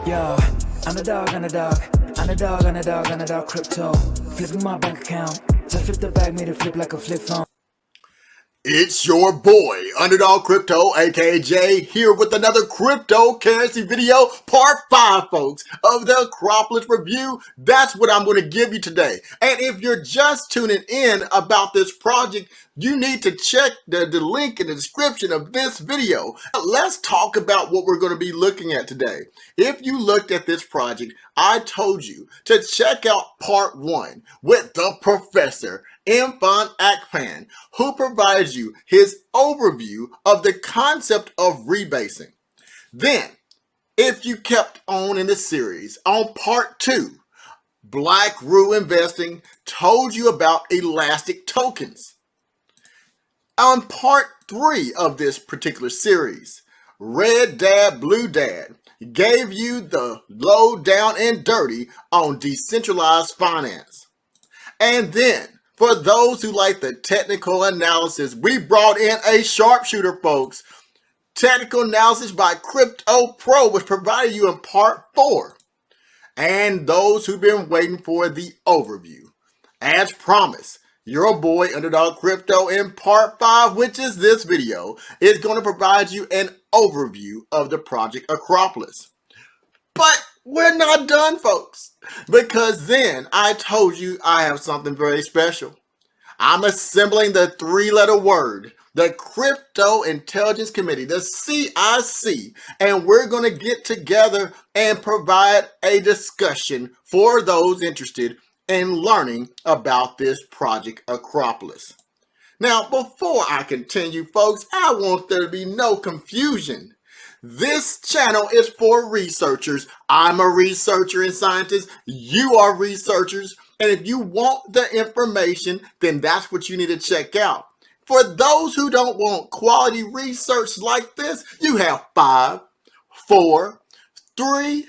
Yeah, underdog, crypto. Flipping my bank account. Just flip the bag, made it flip like a flip phone. It's your boy, Underdog Crypto, aka Jay, here with another cryptocurrency video, part 5, folks, of the Akropolis review. That's what I'm going to give you today. And if you're just tuning in about this project, you need to check the link in the description of this video. Let's talk about what we're going to be looking at today. If you looked at this project, I told you to check out part 1 with the professor, Mfon Akpan, who provides you his overview of the concept of rebasing. Then, if you kept on in the series, on part 2, Blackrue Investing told you about elastic tokens. On part 3 of this particular series, Red Dad, Blue Dad gave you the lowdown and dirty on decentralized finance. And then, for those who like the technical analysis, we brought in a sharpshooter, folks. Technical analysis by Crypto Pro was provided you in part 4. And those who've been waiting for the overview. As promised, your boy Underdog Crypto in part 5, which is this video, is going to provide you an overview of the project Akropolis. But we're not done, folks, because then I told you I have something very special. I'm assembling the 3-letter word, the Crypto Intelligence Committee, the CIC, and we're going to get together and provide a discussion for those interested in learning about this project Akropolis. Now, before I continue, folks, I want there to be no confusion. This channel is for researchers. I'm a researcher and scientist. You are researchers. And if you want the information, then that's what you need to check out. For those who don't want quality research like this, you have 5, 4, 3,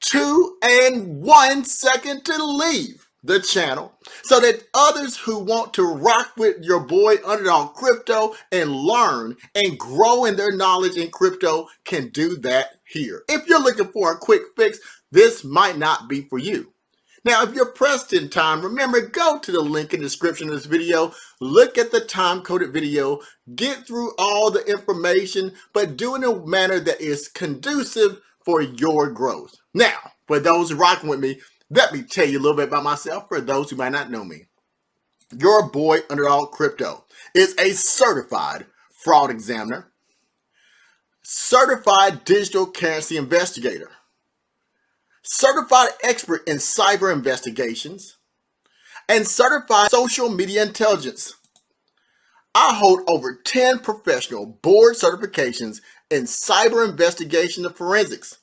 2, and 1 second to leave the channel so that others who want to rock with your boy Underdog Crypto and learn and grow in their knowledge in crypto can do that here. If you're looking for a quick fix, this might not be for you. Now, if you're pressed in time, remember, go to the link in the description of this video, look at the time-coded video, get through all the information, but do it in a manner that is conducive for your growth. Now, for those rocking with me, let me tell you a little bit about myself for those who might not know me. Your boy Underdog Crypto is a certified fraud examiner, certified digital currency investigator, certified expert in cyber investigations, and certified social media intelligence. I hold over 10 professional board certifications in cyber investigation and forensics,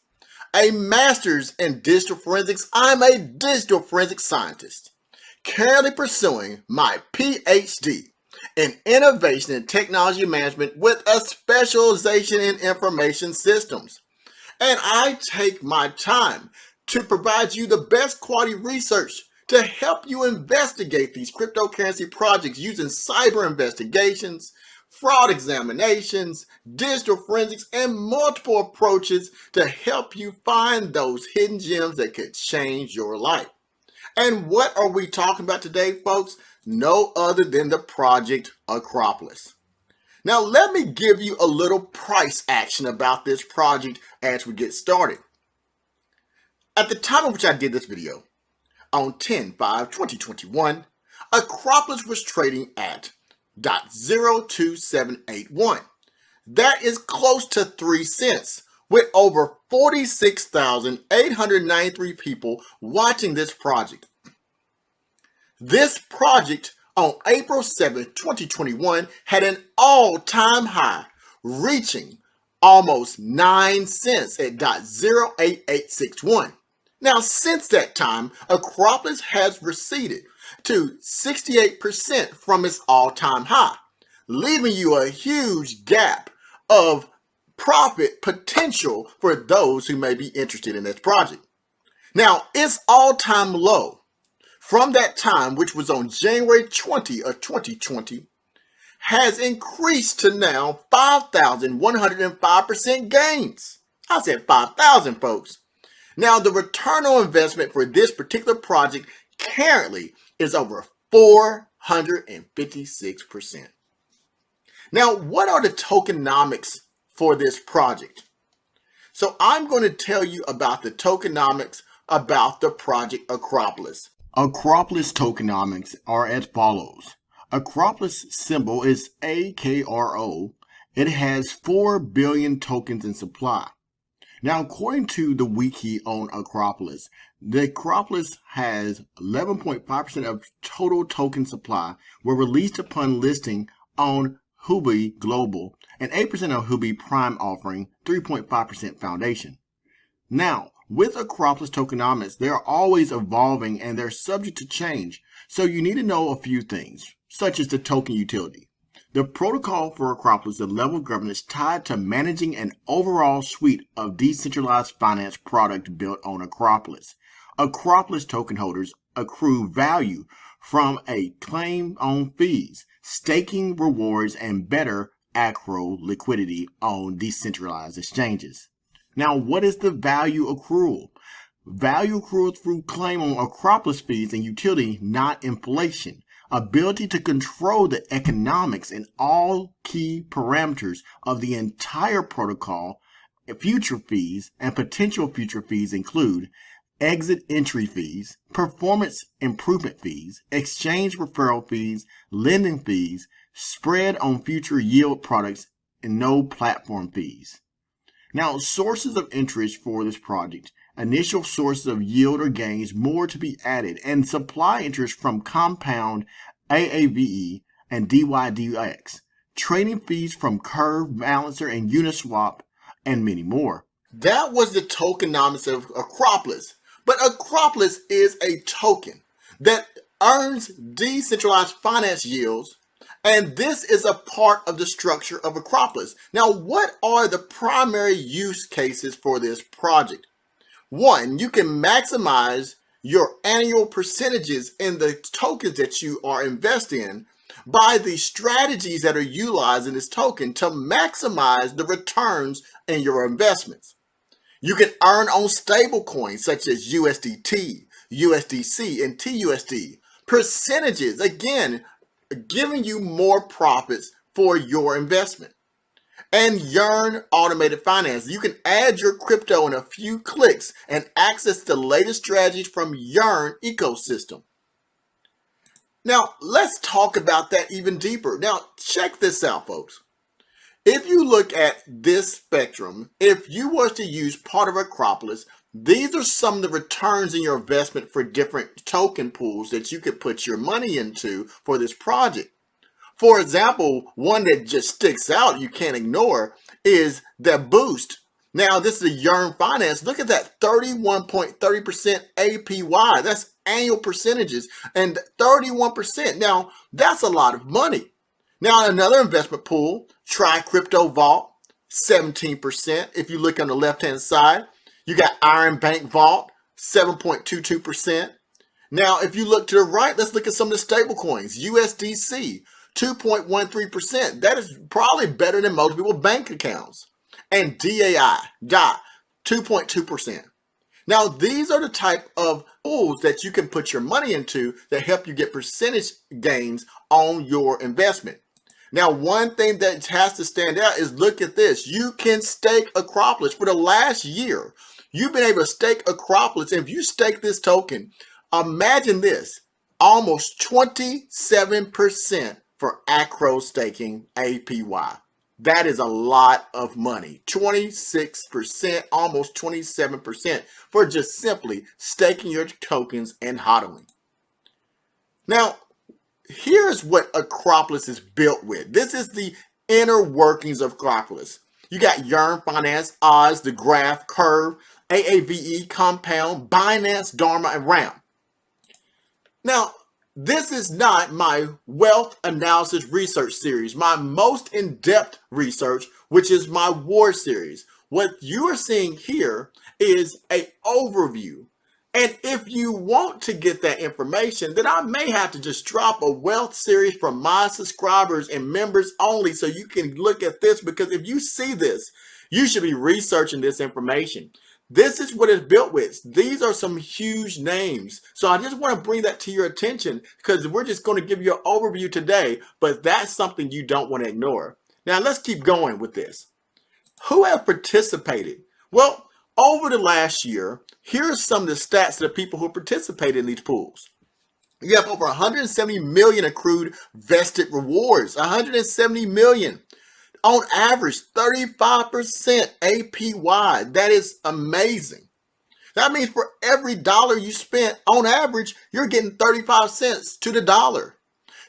a master's in digital forensics. I'm a digital forensic scientist, currently pursuing my PhD in innovation and technology management with a specialization in information systems. And I take my time to provide you the best quality research to help you investigate these cryptocurrency projects using cyber investigations, fraud examinations, digital forensics, and multiple approaches to help you find those hidden gems that could change your life. And what are we talking about today, folks? No other than the project Akropolis. Now, let me give you a little price action about this project as we get started. At the time in which I did this video, on 10/5/2021, Akropolis was trading at 0.02781. That is close to 3 cents, with over 46,893 people watching this project. This project on April 7th, 2021 had an all-time high, reaching almost 9 cents at 0.08861. Now, since that time, Akropolis has receded to 68% from its all-time high, leaving you a huge gap of profit potential for those who may be interested in this project. Now, its all-time low from that time, which was on January 20 of 2020, has increased to now 5,105% gains. I said 5,000, folks. Now, the return on investment for this particular project currently is over 456%. Now, what are the tokenomics for this project? So I'm going to tell you about the tokenomics about the project Akropolis. Akropolis tokenomics are as follows. Akropolis symbol is AKRO. It has 4 billion tokens in supply. Now, according to the wiki on Akropolis, the Akropolis has 11.5% of total token supply were released upon listing on Huobi Global and 8% of Huobi Prime offering 3.5% foundation. Now, with Akropolis tokenomics, they are always evolving and they're subject to change. So you need to know a few things, such as the token utility. The protocol for Akropolis is a level of governance tied to managing an overall suite of decentralized finance product built on Akropolis. Akropolis token holders accrue value from a claim on fees, staking rewards, and better Akro liquidity on decentralized exchanges. Now, what is the value accrual? Value accrual through claim on Akropolis fees and utility, not inflation. Ability to control the economics and all key parameters of the entire protocol. Future fees and potential future fees include exit entry fees, performance improvement fees, exchange referral fees, lending fees, spread on future yield products, and no platform fees. Now, sources of interest for this project. Initial sources of yield or gains, more to be added, and supply interest from Compound, AAVE, and DYDX. Trading fees from Curve, Balancer, and Uniswap, and many more. That was the tokenomics of Akropolis. But Akropolis is a token that earns decentralized finance yields, and this is a part of the structure of Akropolis. Now, what are the primary use cases for this project? One, you can maximize your annual percentages in the tokens that you are investing in by the strategies that are utilized in this token to maximize the returns in your investments. You can earn on stable coins such as USDT, USDC, and TUSD. Percentages, again, giving you more profits for your investment. And Yearn automated finance. You can add your crypto in a few clicks and access the latest strategies from Yearn ecosystem. Now, let's talk about that even deeper. Now, check this out, folks. If you look at this spectrum, if you were to use part of Akropolis, these are some of the returns in your investment for different token pools that you could put your money into for this project. For example, one that just sticks out you can't ignore is the Boost. Now, this is a Yearn Finance. Look at that 31.30% APY. That's annual percentages and 31%. Now, that's a lot of money. Now, another investment pool, Try Crypto Vault, 17%. If you look on the left-hand side, you got Iron Bank Vault, 7.22%. Now, if you look to the right, let's look at some of the stable coins. USDC, 2.13%. That is probably better than most people's bank accounts. And DAI, 2.2%. Now, these are the type of pools that you can put your money into that help you get percentage gains on your investment. Now, one thing that has to stand out is look at this. You can stake Akropolis. For the last year, you've been able to stake Akropolis. And if you stake this token, imagine this, almost 27% for Akro staking APY. That is a lot of money. 26%, almost 27% for just simply staking your tokens and hodling. Now, here's what Akropolis is built with. This is the inner workings of Akropolis. You got Yearn Finance, Oz, The Graph, Curve, AAVE, Compound, Binance, Dharma, and Ramp. Now, this is not my wealth analysis research series, my most in-depth research, which is my war series. What you are seeing here is an overview. And if you want to get that information, then I may have to just drop a wealth series for my subscribers and members only so you can look at this, because if you see this, you should be researching this information. This is what it's built with. These are some huge names. So I just want to bring that to your attention because we're just going to give you an overview today, but that's something you don't want to ignore. Now let's keep going with this. Who have participated? Well, over the last year, here are some of the stats of the people who participated in these pools. You have over 170 million accrued vested rewards, 170 million. On average, 35% APY. That is amazing. That means for every dollar you spent, on average, you're getting 35 cents to the dollar.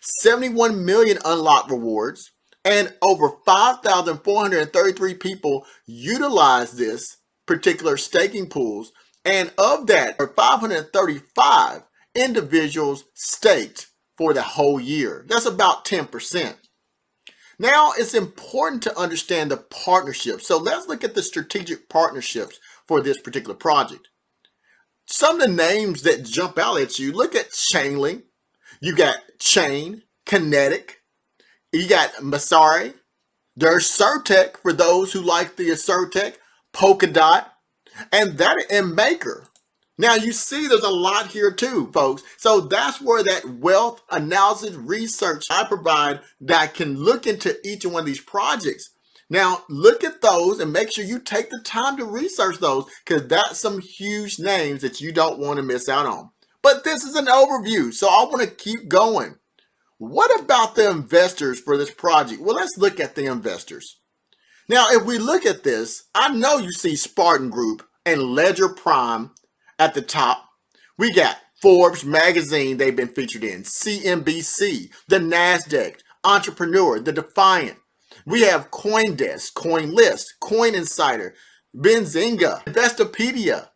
71 million unlocked rewards, and over 5,433 people utilize this particular staking pools. And of that, 535 individuals staked for the whole year. That's about 10%. Now it's important to understand the partnerships. So let's look at the strategic partnerships for this particular project. Some of the names that jump out at you, look at Chainlink. You got Chain, Kinetic. You got Masari. There's Certec for those who like the Certec, Polkadot, and Maker. Now you see there's a lot here too, folks. So that's where that wealth analysis research I provide that can look into each one of these projects. Now look at those and make sure you take the time to research those because that's some huge names that you don't want to miss out on. But this is an overview, so I want to keep going. What about the investors for this project? Well, let's look at the investors. Now, if we look at this, I know you see Spartan Group and Ledger Prime at the top. We got Forbes magazine they've been featured in, CNBC, the NASDAQ, Entrepreneur, the Defiant. We have CoinDesk, CoinList, Coin Insider, Benzinga, Investopedia,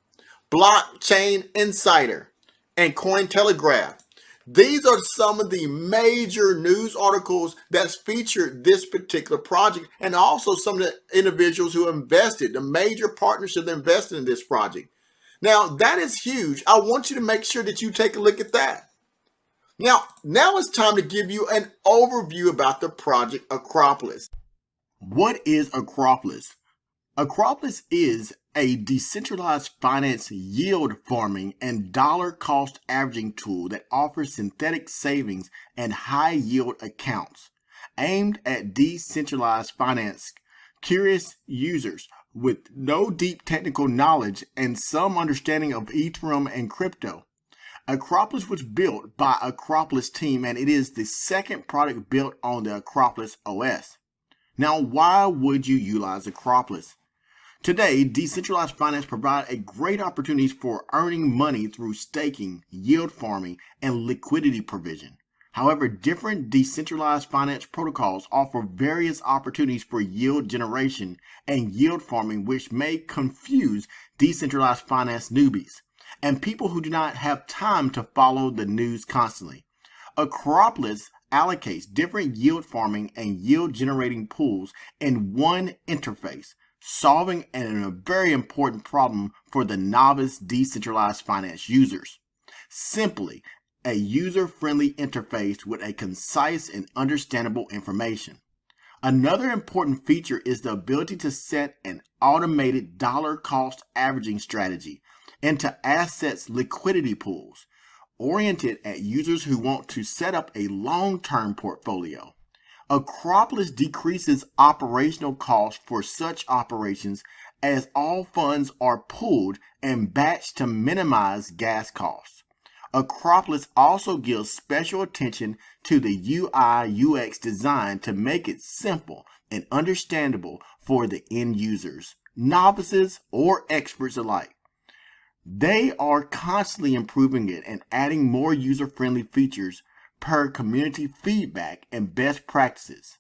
Blockchain Insider, and Cointelegraph. These are some of the major news articles that's featured this particular project, and also some of the individuals who invested, the major partnerships that invested in this project. Now, that is huge. I want you to make sure that you take a look at that. Now it's time to give you an overview about the project Akropolis. What is Akropolis? Akropolis is a decentralized finance yield farming and dollar cost averaging tool that offers synthetic savings and high yield accounts aimed at decentralized finance curious users with no deep technical knowledge and some understanding of Ethereum and crypto. Akropolis was built by Akropolis Team, and it is the second product built on the Akropolis OS. Now, why would you utilize Akropolis? Today, decentralized finance provides a great opportunities for earning money through staking, yield farming, and liquidity provision. However, different decentralized finance protocols offer various opportunities for yield generation and yield farming, which may confuse decentralized finance newbies and people who do not have time to follow the news constantly. Akropolis allocates different yield farming and yield generating pools in one interface, solving a very important problem for the novice decentralized finance users. Simply, a user-friendly interface with a concise and understandable information. Another important feature is the ability to set an automated dollar cost averaging strategy into assets liquidity pools, oriented at users who want to set up a long-term portfolio. Akropolis decreases operational costs for such operations as all funds are pooled and batched to minimize gas costs. Akropolis also gives special attention to the UI/UX design to make it simple and understandable for the end users, novices or experts alike. They are constantly improving it and adding more user-friendly features per community feedback and best practices.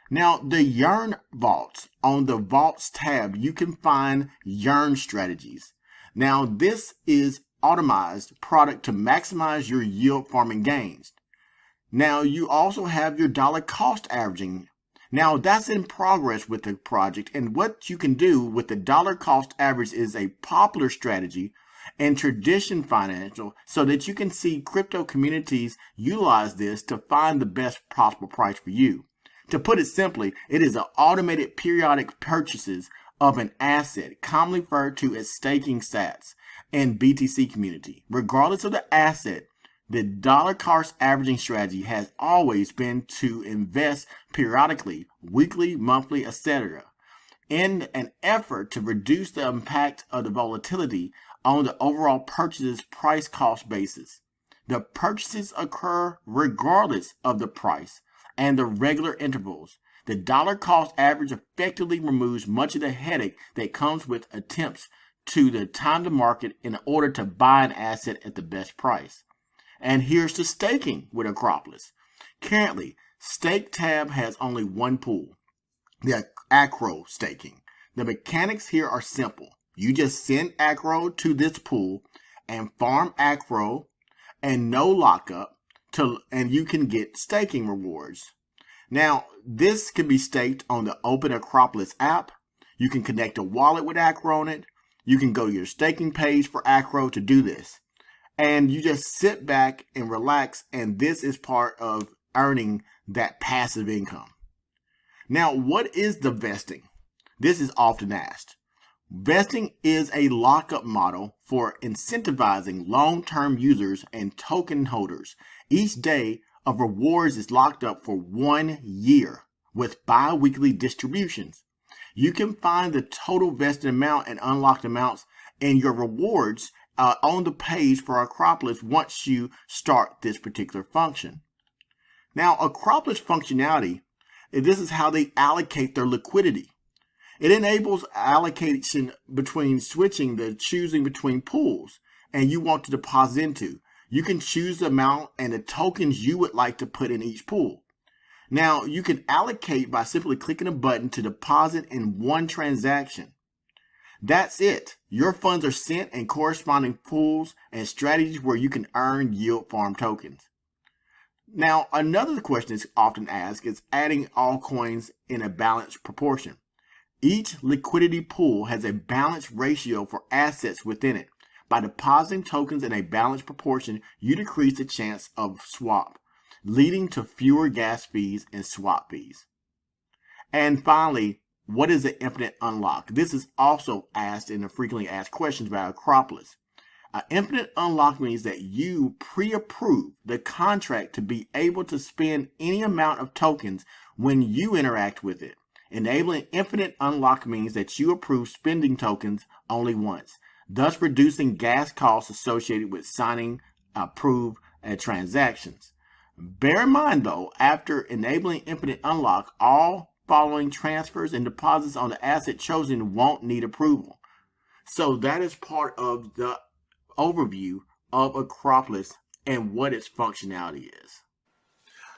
Now, the Yearn Vaults, on the Vaults tab, you can find Yearn strategies. Now, this is automized product to maximize your yield farming gains. Now, you also have your dollar cost averaging. Now, that's in progress with the project, and what you can do with the dollar cost average is a popular strategy and tradition financial so that you can see crypto communities utilize this to find the best possible price for you. To put it simply, it is an automated periodic purchases of an asset, commonly referred to as staking sats in BTC community. Regardless of the asset, the dollar cost averaging strategy has always been to invest periodically, weekly, monthly, etc., in an effort to reduce the impact of the volatility on the overall purchase's price cost basis. The purchases occur regardless of the price and the regular intervals. The dollar cost average effectively removes much of the headache that comes with attempts to the time to market in order to buy an asset at the best price. And here's the staking with Akropolis. Currently, Stake tab has only one pool, the Akro staking. The mechanics here are simple. You just send Akro to this pool and farm Akro and no lockup and you can get staking rewards. Now, this can be staked on the Open Akropolis app. You can connect a wallet with Akro on it. You can go to your staking page for Akro to do this. And you just sit back and relax, and this is part of earning that passive income. Now, what is the vesting? This is often asked. Vesting is a lockup model for incentivizing long-term users and token holders. Each day of rewards is locked up for 1 year with bi-weekly distributions. You can find the total vested amount and unlocked amounts in your rewards on the page for Akropolis once you start this particular function. Now, Akropolis functionality, this is how they allocate their liquidity. It enables allocation between choosing between pools and you want to deposit into. You can choose the amount and the tokens you would like to put in each pool. Now, you can allocate by simply clicking a button to deposit in one transaction. That's it. Your funds are sent in corresponding pools and strategies where you can earn yield farm tokens. Now, another question that's often asked is adding all coins in a balanced proportion. Each liquidity pool has a balanced ratio for assets within it. By depositing tokens in a balanced proportion, you decrease the chance of swap, leading to fewer gas fees and swap fees. And finally, what is the infinite unlock? This is also asked in the frequently asked questions about Akropolis. An infinite unlock means that you pre-approve the contract to be able to spend any amount of tokens when you interact with it. Enabling infinite unlock means that you approve spending tokens only once, thus reducing gas costs associated with signing approve transactions. Bear in mind though, after enabling infinite unlock, all following transfers and deposits on the asset chosen won't need approval. So that is part of the overview of Akropolis and what its functionality is.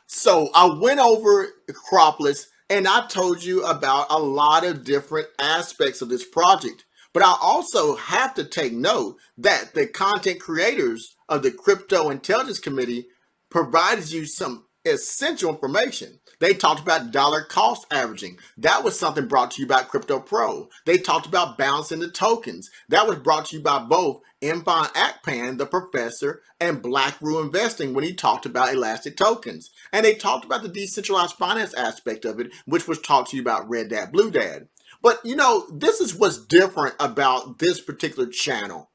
So I went over Akropolis and I told you about a lot of different aspects of this project. But I also have to take note that the content creators of the Crypto Intelligence Committee provided you some essential information. They talked about dollar cost averaging. That was something brought to you by Crypto Pro. They talked about balancing the tokens. That was brought to you by both Mfon Akpan, the professor, and Blackrue Investing when he talked about elastic tokens. And they talked about the decentralized finance aspect of it, which was taught to you about Red Dad, Blue Dad. But you know, this is what's different about this particular channel.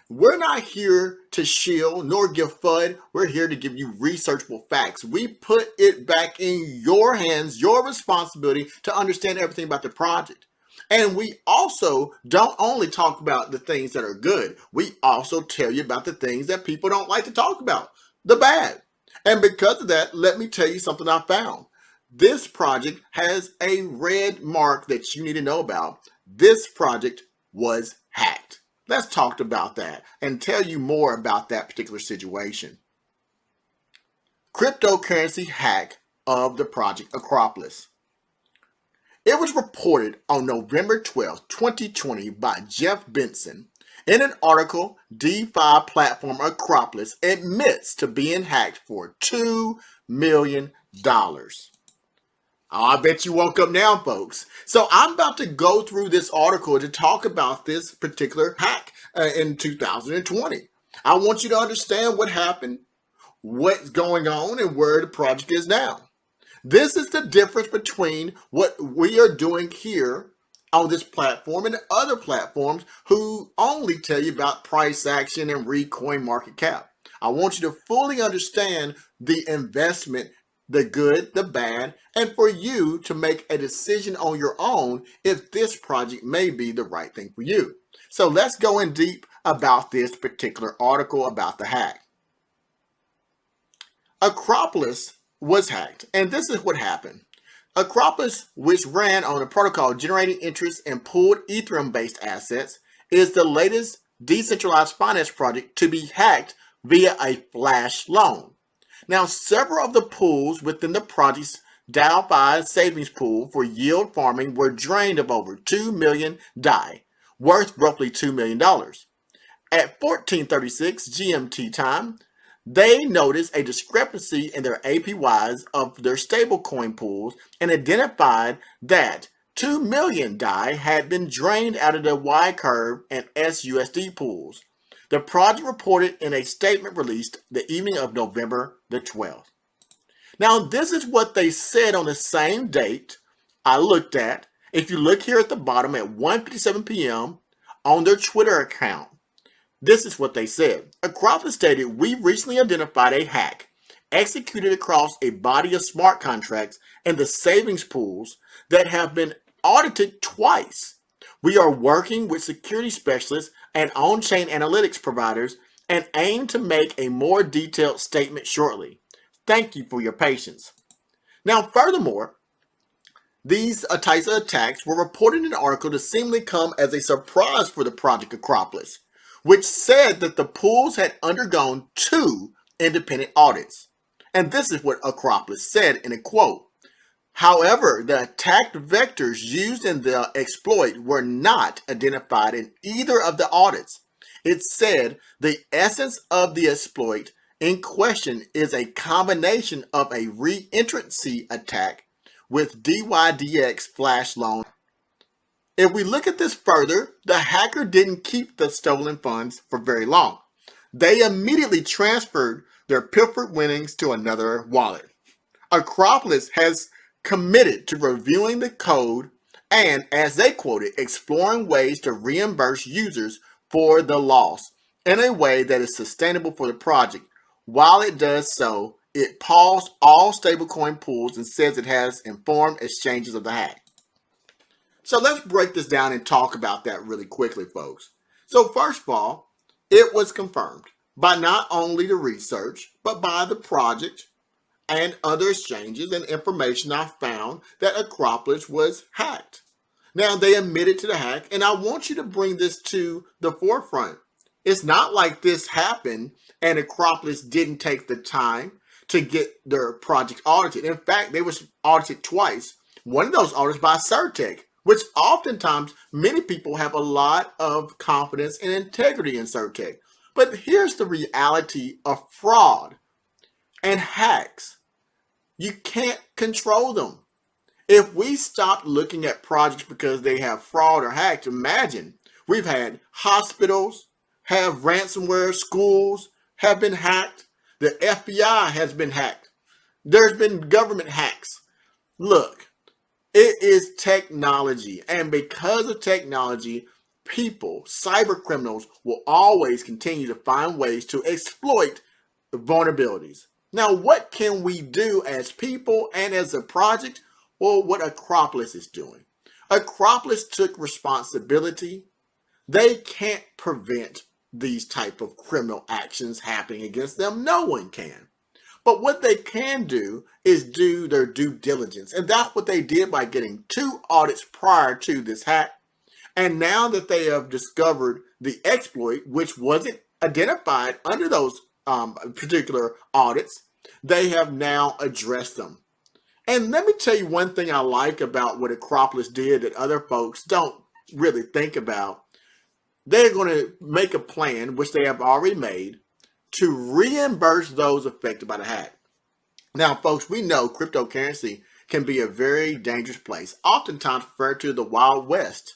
We're not here to shield nor give FUD. We're here to give you researchable facts. We put it back in your hands, your responsibility to understand everything about the project. And we also don't only talk about the things that are good. We also tell you about the things that people don't like to talk about, the bad. And because of that, let me tell you something I found. This project has a red mark that you need to know about. This project was hacked. Let's talk about that and tell you more about that particular situation. Cryptocurrency hack of the project Akropolis. It was reported on November 12, 2020 by Jeff Benson. In an article, DeFi platform Akropolis admits to being hacked for $2 million. Oh, I bet you woke up now, folks. So I'm about to go through this article to talk about this particular hack in 2020. I want you to understand what happened, what's going on, and where the project is now. This is the difference between what we are doing here on this platform and other platforms who only tell you about price action and read coin market cap. I want you to fully understand the investment, the good, the bad, and for you to make a decision on your own if this project may be the right thing for you. So let's go in deep about this particular article about the hack. Akropolis was hacked, and this is what happened. Akropolis, which ran on a protocol generating interest in pooled Ethereum-based assets, is the latest decentralized finance project to be hacked via a flash loan. Now, several of the pools within the project's DAO-5 savings pool for yield farming were drained of over 2 million DAI, worth roughly $2 million. At 14:36 GMT time, they noticed a discrepancy in their APYs of their stablecoin pools and identified that 2 million DAI had been drained out of the Y-Curve and SUSD pools. The project reported in a statement released the evening of November the 12th. Now, this is what they said on the same date I looked at. If you look here at the bottom at 1:57 p.m. on their Twitter account, this is what they said. Akropolis stated, "We recently identified a hack executed across a body of smart contracts and the savings pools that have been audited twice. We are working with security specialists and on-chain analytics providers and aim to make a more detailed statement shortly. Thank you for your patience." Now, furthermore, these types of attacks were reported in an article to seemingly come as a surprise for the project Akropolis, which said that the pools had undergone 2 independent audits. And this is what Akropolis said in a quote. However, the attacked vectors used in the exploit were not identified in either of the audits. It said the essence of the exploit in question is a combination of a reentrancy attack with DYDX flash loan. If we look at this further, the hacker didn't keep the stolen funds for very long. They immediately transferred their pilfered winnings to another wallet. Akropolis has committed to reviewing the code and, as they quoted, exploring ways to reimburse users for the loss in a way that is sustainable for the project. While it does so, it paused all stablecoin pools and says it has informed exchanges of the hack. So let's break this down and talk about that really quickly, folks. So first of all, it was confirmed by not only the research, but by the project and other exchanges and information I found that Akropolis was hacked. Now, they admitted to the hack, and I want you to bring this to the forefront. It's not like this happened and Akropolis didn't take the time to get their project audited. In fact, they was audited twice. One of those audits by Certec, which oftentimes many people have a lot of confidence and integrity in Certec. But here's the reality of fraud and hacks. You can't control them. If we stop looking at projects because they have fraud or hacks, imagine we've had hospitals have ransomware, schools have been hacked, the FBI has been hacked, there's been government hacks. Look, it is technology, and because of technology, people, cyber criminals, will always continue to find ways to exploit vulnerabilities. Now, what can we do as people and as a project? Well, what Akropolis is doing. Akropolis took responsibility. They can't prevent these type of criminal actions happening against them. No one can. But what they can do is do their due diligence. And that's what they did by getting 2 audits prior to this hack. And now that they have discovered the exploit, which wasn't identified under those particular audits, they have now addressed them. And let me tell you one thing I like about what Akropolis did that other folks don't really think about. They're going to make a plan, which they have already made, to reimburse those affected by the hack. Now, folks, we know cryptocurrency can be a very dangerous place, oftentimes referred to the Wild West.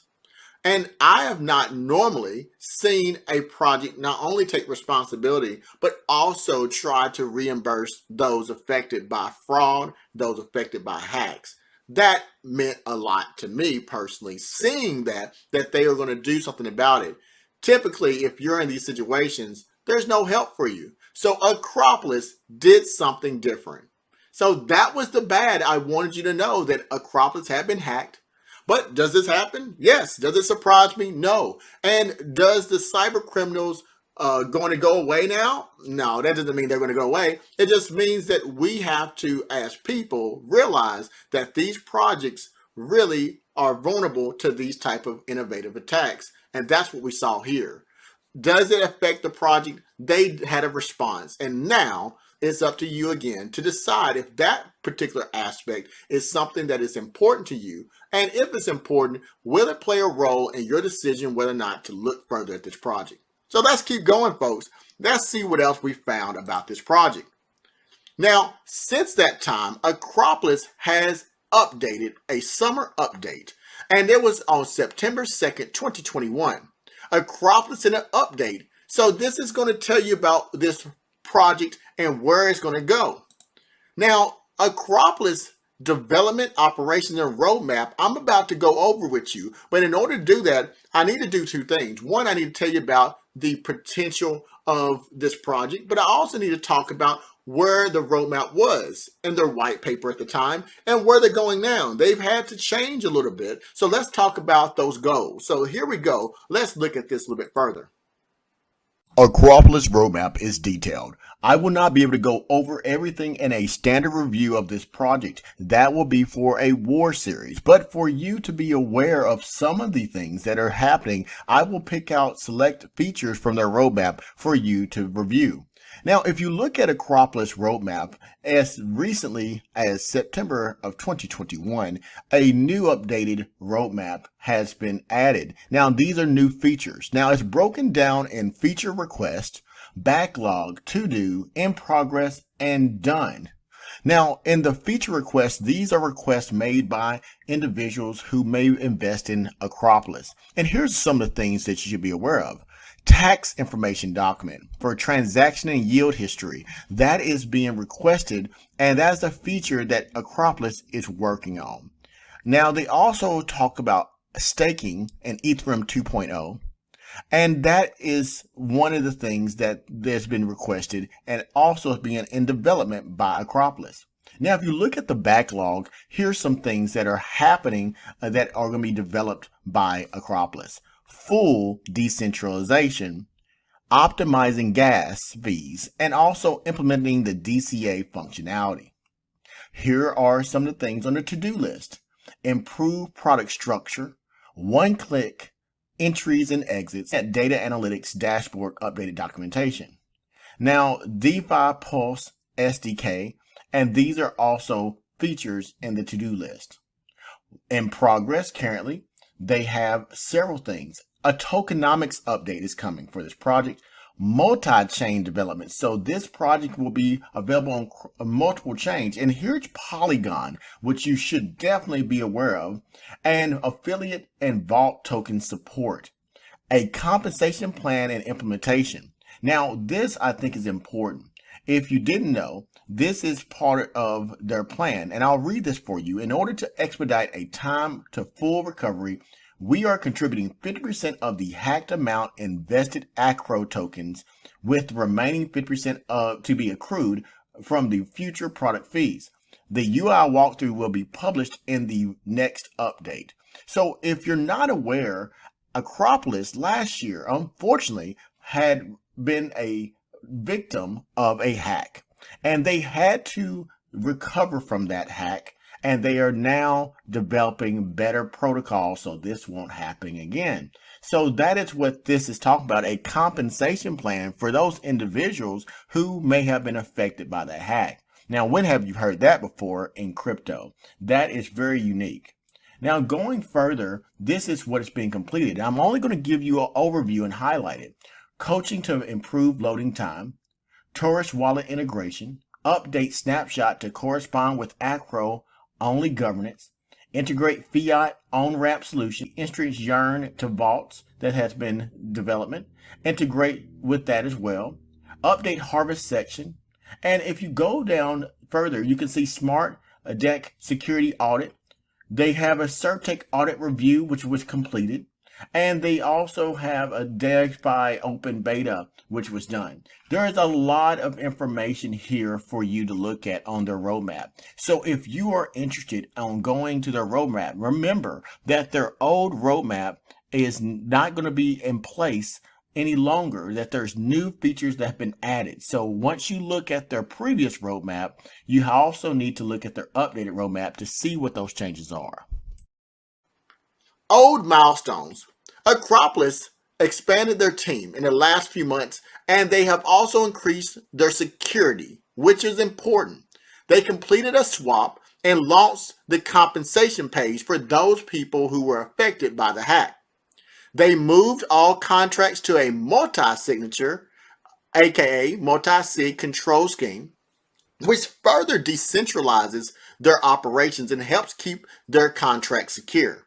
And I have not normally seen a project not only take responsibility, but also try to reimburse those affected by fraud, those affected by hacks. That meant a lot to me personally, seeing that they are going to do something about it. Typically, if you're in these situations, there's no help for you. So Akropolis did something different. So that was the bad. I wanted you to know that Akropolis had been hacked. But does this happen? Yes. Does it surprise me? No. And does the cyber criminals going to go away now? No, that doesn't mean they're going to go away. It just means that we have to, as people, realize that these projects really are vulnerable to these type of innovative attacks. And that's what we saw here. Does it affect the project? They had a response. And now it's up to you again to decide if that particular aspect is something that is important to you. And if it's important, will it play a role in your decision whether or not to look further at this project? So let's keep going, folks. Let's see what else we found about this project. Now, since that time, Akropolis has updated a summer update, and it was on September 2nd, 2021. Akropolis in an update. So this is going to tell you about this project and where it's going to go. Now, Akropolis development, operations, and roadmap, I'm about to go over with you. But in order to do that, I need to do two things. One, I need to tell you about the potential of this project, but I also need to talk about where the roadmap was in their white paper at the time and where they're going now. They've had to change a little bit. So let's talk about those goals. So here we go. Let's look at this a little bit further. Akropolis roadmap is detailed. I will not be able to go over everything in a standard review of this project. That will be for a war series. But for you to be aware of some of the things that are happening, I will pick out select features from their roadmap for you to review. Now, if you look at Akropolis roadmap, as recently as September of 2021, a new updated roadmap has been added. Now, these are new features. Now, it's broken down in feature request, backlog, to do, in progress, and done. Now, in the feature requests, these are requests made by individuals who may invest in Akropolis. And here's some of the things that you should be aware of. Tax information document for transaction and yield history. That is being requested, and that's a feature that Akropolis is working on. Now, they also talk about staking and Ethereum 2.0. And that is one of the things that has been requested and also is being in development by Akropolis. Now, if you look at the backlog, here's some things that are happening that are going to be developed by Akropolis. Full decentralization, optimizing gas fees, and also implementing the DCA functionality. Here are some of the things on the to-do list. Improve product structure, one-click entries and exits, and data analytics dashboard updated documentation. Now, DeFi Pulse SDK, and these are also features in the to-do list. In progress currently, they have several things. A tokenomics update is coming for this project. Multi-chain development. So this project will be available on multiple chains. And here's Polygon, which you should definitely be aware of. And affiliate and vault token support. A compensation plan and implementation. Now, this I think is important. If you didn't know, this is part of their plan. And I'll read this for you. In order to expedite a time to full recovery, we are contributing 50% of the hacked amount invested Akro tokens, with the remaining 50% to be accrued from the future product fees. The UI walkthrough will be published in the next update. So if you're not aware, Akropolis last year, unfortunately, had been a victim of a hack, and they had to recover from that hack. And they are now developing better protocols so this won't happen again. So that is what this is talking about, a compensation plan for those individuals who may have been affected by the hack. Now, when have you heard that before in crypto? That is very unique. Now, going further, this is what is being completed. I'm only going to give you an overview and highlight it. Coaching to improve loading time, Taurus wallet integration, update snapshot to correspond with Akro only governance, integrate fiat on-ramp solution, instance yearn to vaults that has been development, integrate with that as well, update harvest section. And if you go down further, you can see smart deck security audit, They have a CertTech audit review, which was completed. And they also have a DevFi open beta, which was done. There is a lot of information here for you to look at on their roadmap. So if you are interested on going to their roadmap, remember that their old roadmap is not going to be in place any longer, that there's new features that have been added. So once you look at their previous roadmap, you also need to look at their updated roadmap to see what those changes are. Old Milestones. Akropolis expanded their team in the last few months, and they have also increased their security, which is important. They completed a swap and launched the compensation page for those people who were affected by the hack. They moved all contracts to a multi-signature, aka multi-sig control scheme, which further decentralizes their operations and helps keep their contracts secure.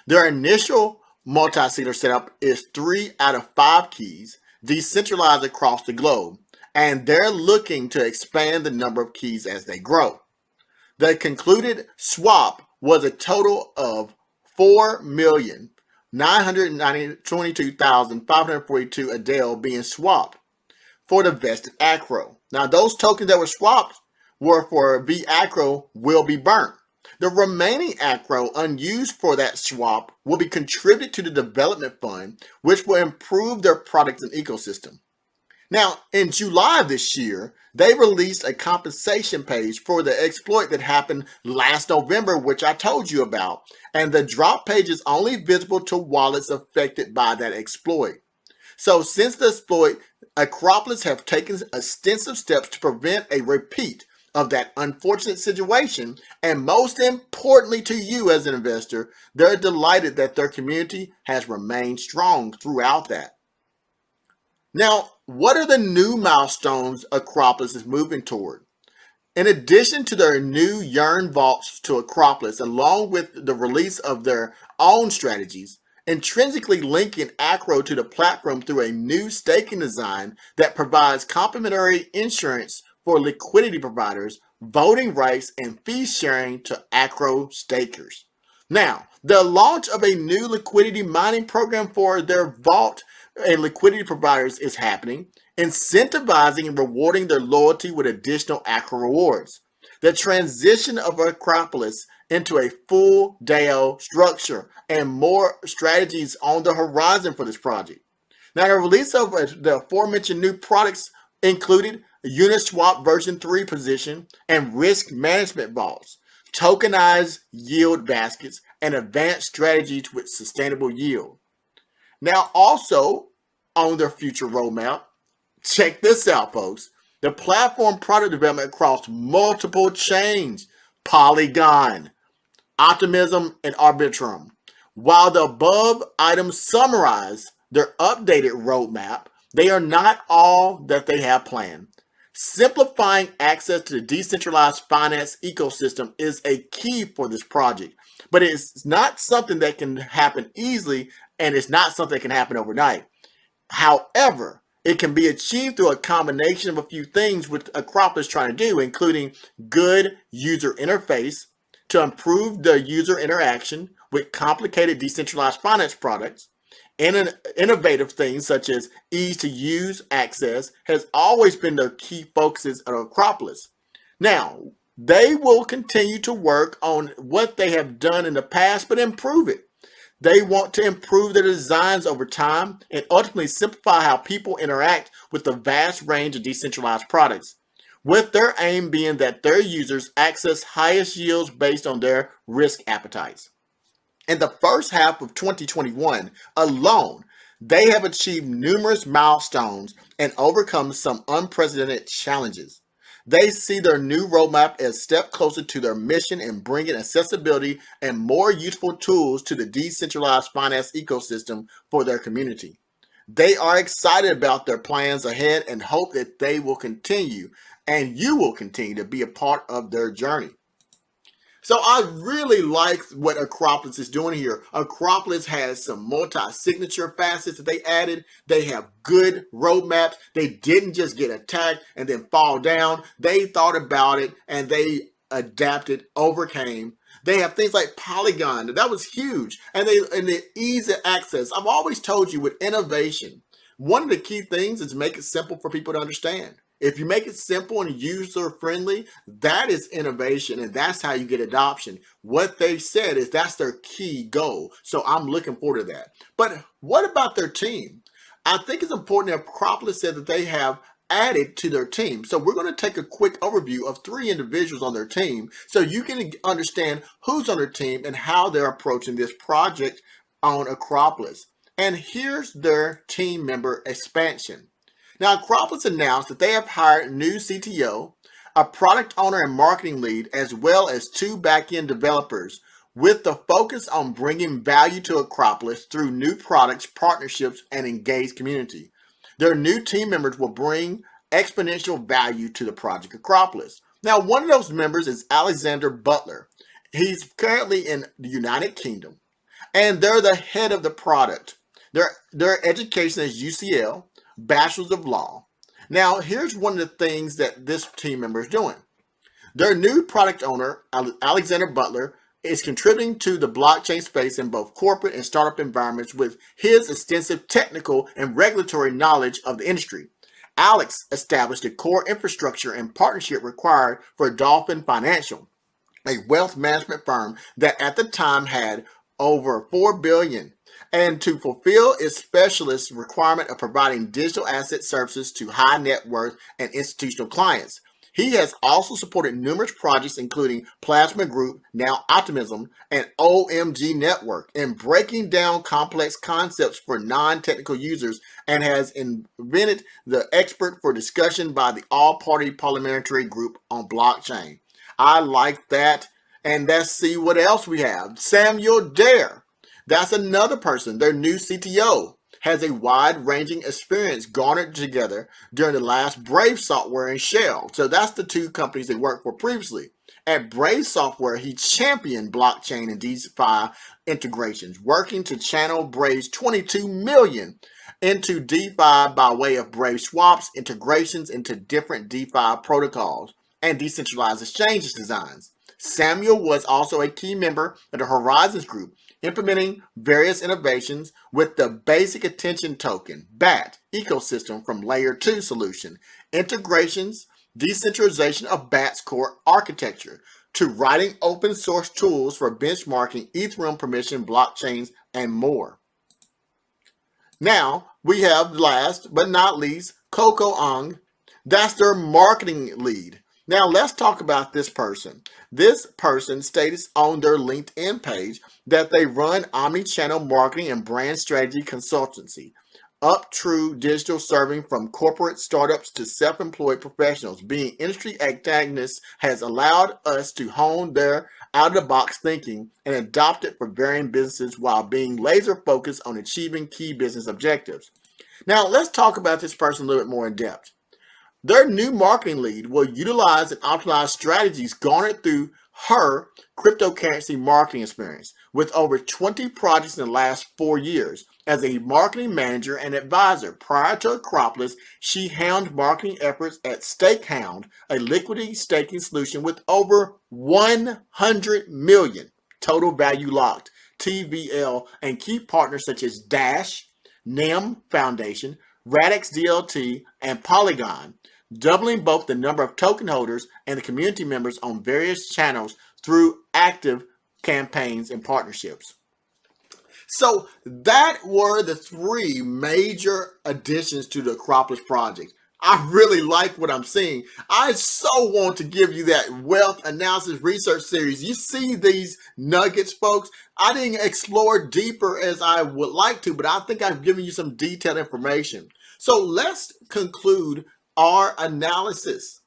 Their initial multi-signature setup is 3 out of 5 keys decentralized across the globe, and they're looking to expand the number of keys as they grow. The concluded swap was a total of 4,922,542 ADEL being swapped for the vested Akro. Now, those tokens that were swapped were for Akro will be burnt. The remaining Akro unused for that swap will be contributed to the development fund, which will improve their products and ecosystem. Now, in July of this year, they released a compensation page for the exploit that happened last November, which I told you about, and the drop page is only visible to wallets affected by that exploit. So since the exploit, Akropolis have taken extensive steps to prevent a repeat of that unfortunate situation, and most importantly to you as an investor, they're delighted that their community has remained strong throughout that. Now, what are the new milestones Akropolis is moving toward? In addition to their new Yearn vaults to Akropolis, along with the release of their own strategies, intrinsically linking Akro to the platform through a new staking design that provides complementary insurance for liquidity providers, voting rights, and fee sharing to Akro stakers. Now, the launch of a new liquidity mining program for their vault and liquidity providers is happening, incentivizing and rewarding their loyalty with additional Akro rewards. The transition of Akropolis into a full DAO structure and more strategies on the horizon for this project. Now, the release of the aforementioned new products included Uniswap version 3 position and risk management vaults, tokenized yield baskets, and advanced strategies with sustainable yield. Now, also on their future roadmap, check this out, folks. The platform product development across multiple chains, Polygon, Optimism, and Arbitrum. While the above items summarize their updated roadmap, they are not all that they have planned. Simplifying access to the decentralized finance ecosystem is a key for this project, but it's not something that can happen easily, and it's not something that can happen overnight. However, it can be achieved through a combination of a few things with Akropolis trying to do, including good user interface to improve the user interaction with complicated decentralized finance products, and innovative things such as ease to use access has always been their key focuses at Akropolis. Now, they will continue to work on what they have done in the past, but improve it. They want to improve their designs over time and ultimately simplify how people interact with the vast range of decentralized products, with their aim being that their users access highest yields based on their risk appetites. In the first half of 2021 alone, they have achieved numerous milestones and overcome some unprecedented challenges. They see their new roadmap as a step closer to their mission in bringing accessibility and more useful tools to the decentralized finance ecosystem for their community. They are excited about their plans ahead and hope that they will continue, and you will continue to be a part of their journey. So I really like what Akropolis is doing here. Akropolis has some multi-signature facets that they added. They have good roadmaps. They didn't just get attacked and then fall down. They thought about it and they adapted, overcame. They have things like Polygon. That was huge. And the ease of access. I've always told you with innovation, one of the key things is make it simple for people to understand. If you make it simple and user friendly, that is innovation, and that's how you get adoption. What they said is that's their key goal. So I'm looking forward to that. But what about their team? I think it's important that Akropolis said that they have added to their team. So we're going to take a quick overview of 3 individuals on their team so you can understand who's on their team and how they're approaching this project on Akropolis. And here's their team member expansion. Now, Akropolis announced that they have hired a new CTO, a product owner and marketing lead, as well as 2 back-end developers, with the focus on bringing value to Akropolis through new products, partnerships, and engaged community. Their new team members will bring exponential value to the project Akropolis. Now, one of those members is Alexander Butler. He's currently in the United Kingdom, and they're the head of the product. Their education is UCL, Bachelor's of Law. Now, here's one of the things that this team member is doing. Their new product owner, Alexander Butler, is contributing to the blockchain space in both corporate and startup environments with his extensive technical and regulatory knowledge of the industry. Alex established the core infrastructure and partnership required for Dolphin Financial, a wealth management firm that at the time had over $4 billion, and to fulfill its specialist requirement of providing digital asset services to high net worth and institutional clients. He has also supported numerous projects including Plasma Group, now Optimism, and OMG Network in breaking down complex concepts for non-technical users, and has invented the expert for discussion by the all-party parliamentary group on blockchain. I like that. And let's see what else we have. Samuel Dare. That's another person. Their new CTO has a wide-ranging experience garnered together during the last Brave Software and Shell. So that's the 2 companies they worked for previously. At Brave Software, he championed blockchain and DeFi integrations, working to channel Brave's $22 million into DeFi by way of Brave swaps, integrations into different DeFi protocols, and decentralized exchanges designs. Samuel was also a key member of the Horizons Group, implementing various innovations with the Basic Attention Token, BAT, ecosystem from Layer 2 solution, integrations, decentralization of BAT's core architecture, to writing open source tools for benchmarking Ethereum permission blockchains, and more. Now, we have last but not least, Coco Ong. That's their marketing lead. Now, let's talk about this person. This person states on their LinkedIn page that they run omni-channel marketing and brand strategy consultancy, up true digital serving from corporate startups to self-employed professionals. Being industry antagonists has allowed us to hone their out-of-the-box thinking and adopt it for varying businesses while being laser focused on achieving key business objectives. Now, let's talk about this person a little bit more in depth. Their new marketing lead will utilize and optimize strategies garnered through her cryptocurrency marketing experience with over 20 projects in the last 4 years. As a marketing manager and advisor prior to Akropolis, she hounded marketing efforts at StakeHound, a liquidity staking solution with over 100 million total value locked TVL, and key partners such as Dash, NEM Foundation, Radix DLT, and Polygon, doubling both the number of token holders and the community members on various channels through active campaigns and partnerships. So that were the 3 major additions to the Akropolis project. I really like what I'm seeing. I so want to give you that wealth analysis research series. You see these nuggets, folks. I didn't explore deeper as I would like to, but I think I've given you some detailed information. So let's conclude our analysis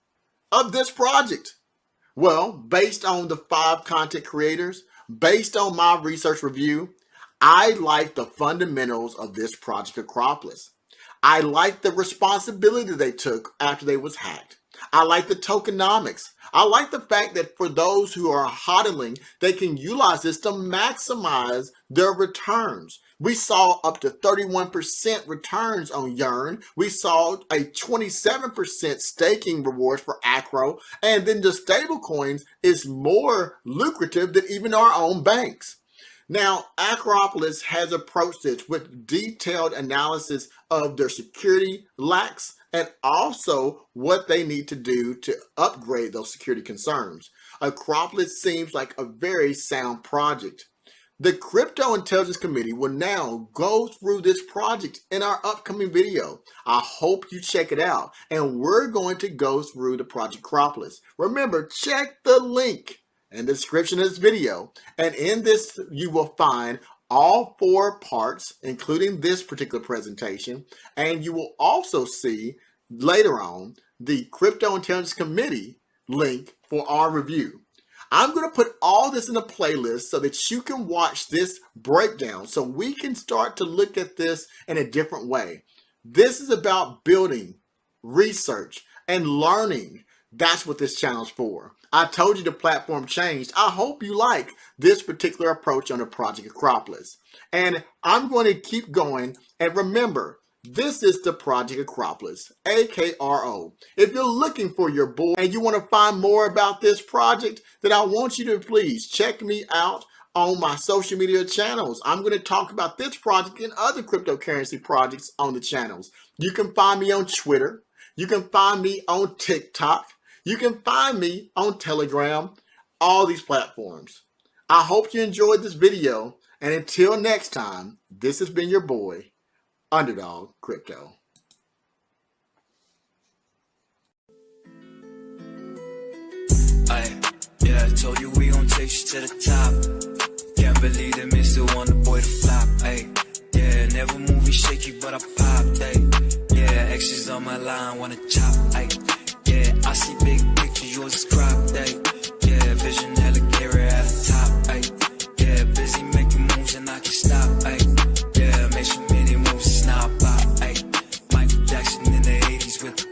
of this project. Well, based on the 5 content creators, based on my research review, I like the fundamentals of this project Akropolis. I like the responsibility they took after they was hacked. I like the tokenomics. I like the fact that for those who are hodling, they can utilize this to maximize their returns. We saw up to 31% returns on Yearn. We saw a 27% staking rewards for Akro. And then the stable coins is more lucrative than even our own banks. Now, Akropolis has approached this with detailed analysis of their security lacks and also what they need to do to upgrade those security concerns. Akropolis seems like a very sound project. The Crypto Intelligence Committee will now go through this project in our upcoming video. I hope you check it out, and we're going to go through the Project Akropolis. Remember, check the link in the description of this video, and in this you will find all 4 parts, including this particular presentation, and you will also see later on the Crypto Intelligence Committee link for our review. I'm going to put all this in a playlist so that you can watch this breakdown so we can start to look at this in a different way. This is about building, research, and learning. That's what this channel is for. I told you the platform changed. I hope you like this particular approach on the Project Akropolis. And I'm going to keep going. And remember, this is the Project Akropolis, AKRO. If you're looking for your boy and you want to find more about this project, then I want you to please check me out on my social media channels. I'm going to talk about this project and other cryptocurrency projects on the channels. You can find me on Twitter. You can find me on TikTok. You can find me on Telegram, all these platforms. I hope you enjoyed this video. And until next time, this has been your boy, Underdog Crypto. Yeah, I told you we gon' take you to the top. Can't believe that Mr. Wonder Boy to flop. Yeah, never movie shaky, but I popped. Yeah, X's on my line, wanna chop. Yeah, I see big pictures, yours is cropped. Yeah, vision hella clear at the top. Yeah, busy making moves and I can stop. Yeah, make so many moves, it's not pop. Michael Jackson in the 80s with